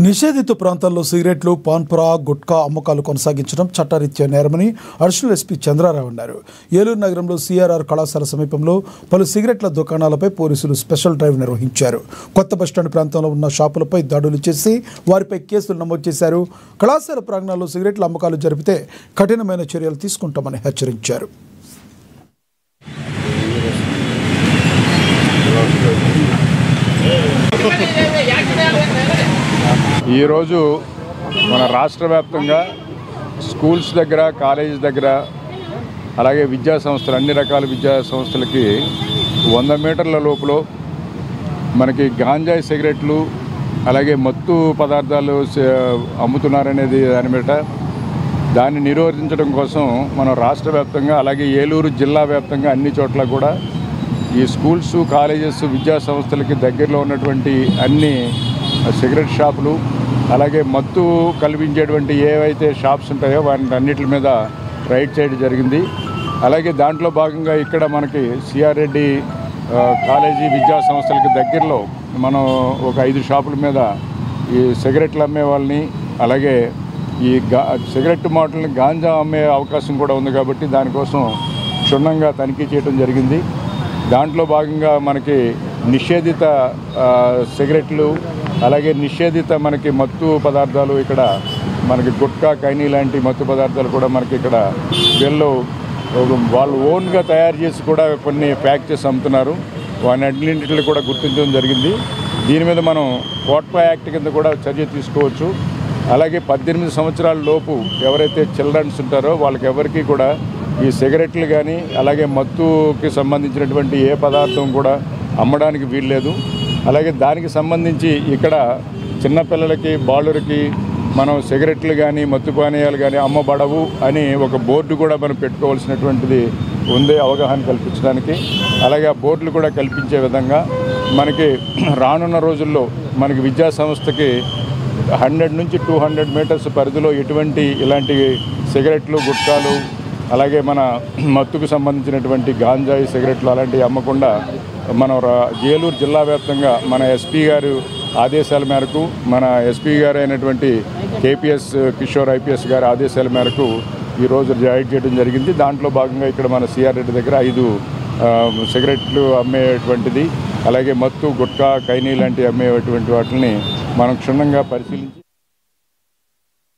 నిషేధిత ప్రాంతాల్లో సిగరెట్లు, పాన్పురా, గుట్కా అమ్మకాలు కొనసాగించడం చట్టరీత్యా నేరమని అడిషనల్ ఎస్పీ చంద్రారావు అన్నారు. ఏలూరు నగరంలో సిఆర్ఆర్ కళాశాల సమీపంలో పలు సిగరెట్ల దుకాణాలపై పోలీసులు స్పెషల్ డ్రైవ్ నిర్వహించారు. కొత్త బస్టాండ్ ప్రాంతంలో ఉన్న షాపులపై దాడులు చేసి వారిపై కేసులు నమోదు చేశారు. కళాశాల ప్రాంగణాల్లో సిగరెట్ల అమ్మకాలు జరిపితే కఠినమైన చర్యలు తీసుకుంటామని హెచ్చరించారు. ఈరోజు మన రాష్ట్ర వ్యాప్తంగా స్కూల్స్ దగ్గర, కాలేజీస్ దగ్గర, అలాగే విద్యా సంస్థలు, అన్ని రకాల విద్యా సంస్థలకి 100 మీటర్ల లోపల మనకి గాంజాయి సిగరెట్లు, అలాగే మత్తు పదార్థాలు అమ్ముతున్నారనేది దాని మీద దాన్ని నిరోధించడం కోసం మనం రాష్ట్ర వ్యాప్తంగా, అలాగే ఏలూరు జిల్లా వ్యాప్తంగా అన్ని చోట్ల కూడా ఈ స్కూల్స్, కాలేజెస్, విద్యా సంస్థలకి దగ్గరలో ఉన్నటువంటి అన్ని సిగరెట్ షాపులు, అలాగే మత్తు కల్పించేటువంటి ఏవైతే షాప్స్ ఉంటాయో వాటి అన్నిటి మీద రైడ్ చేయడం జరిగింది. అలాగే దాంట్లో భాగంగా ఇక్కడ మనకి సిఆర్ రెడ్డి కాలేజీ విద్యా సంస్థలకి దగ్గరలో మనం ఒక 5 షాపుల మీద ఈ సిగరెట్లు అమ్మే వాళ్ళని, అలాగే ఈ సిగరెట్ మాటలని గాంజా అమ్మే అవకాశం కూడా ఉంది కాబట్టి దానికోసం క్షుణ్ణంగా తనిఖీ చేయడం జరిగింది. దాంట్లో భాగంగా మనకి నిషేధిత సిగరెట్లు, అలాగే నిషేధిత మనకి మత్తు పదార్థాలు, ఇక్కడ మనకి గుట్కా, కైనీ లాంటి మత్తు పదార్థాలు కూడా మనకి ఇక్కడ వీళ్ళు వాళ్ళు ఓన్గా తయారు చేసి కూడా కొన్ని ప్యాక్ చేసి అమ్ముతున్నారు. వాటిని కూడా గుర్తించడం జరిగింది. దీని మీద మనం కోట్పా యాక్ట్ కింద కూడా చర్య తీసుకోవచ్చు. అలాగే 18 సంవత్సరాల లోపు ఎవరైతే చిల్డ్రన్స్ ఉంటారో వాళ్ళకి ఎవరికి కూడా ఈ సిగరెట్లు కానీ, అలాగే మత్తుకి సంబంధించినటువంటి ఏ పదార్థం కూడా అమ్మడానికి వీల్లేదు. అలాగే దానికి సంబంధించి ఇక్కడ చిన్నపిల్లలకి, బాలురికి మనం సిగరెట్లు కానీ, మత్తు పానీయాలు కానీ అమ్మబడవు అని ఒక బోర్డు కూడా మనం పెట్టుకోవాల్సినటువంటిది ఉంది, అవగాహన కల్పించడానికి. అలాగే ఆ బోర్డులు కూడా కల్పించే విధంగా మనకి రానున్న రోజుల్లో మనకి విద్యా సంస్థకి 100 నుంచి 200 మీటర్స్ పరిధిలో ఎటువంటి ఇలాంటి సిగరెట్లు, గుట్కాలు, అలాగే మన మత్తుకు సంబంధించినటువంటి గాంజాయి సిగరెట్లు అలాంటివి అమ్మకుండా మనం ఏలూరు జిల్లా వ్యాప్తంగా మన ఎస్పీ గారు ఆదేశాల మేరకు, మన ఎస్పీ గారు అయినటువంటి కేపీఎస్ కిషోర్ ఐపీఎస్ గారి ఆదేశాల మేరకు ఈరోజు రైడ్ చేయడం జరిగింది. దాంట్లో భాగంగా ఇక్కడ మన సిఆర్ రెడ్డి దగ్గర 5 సిగరెట్లు అమ్మేటువంటిది, అలాగే మత్తు, గుట్కా, కైనీ లాంటివి అమ్మేటువంటి వాటిని మనం క్షుణ్ణంగా పరిశీలించి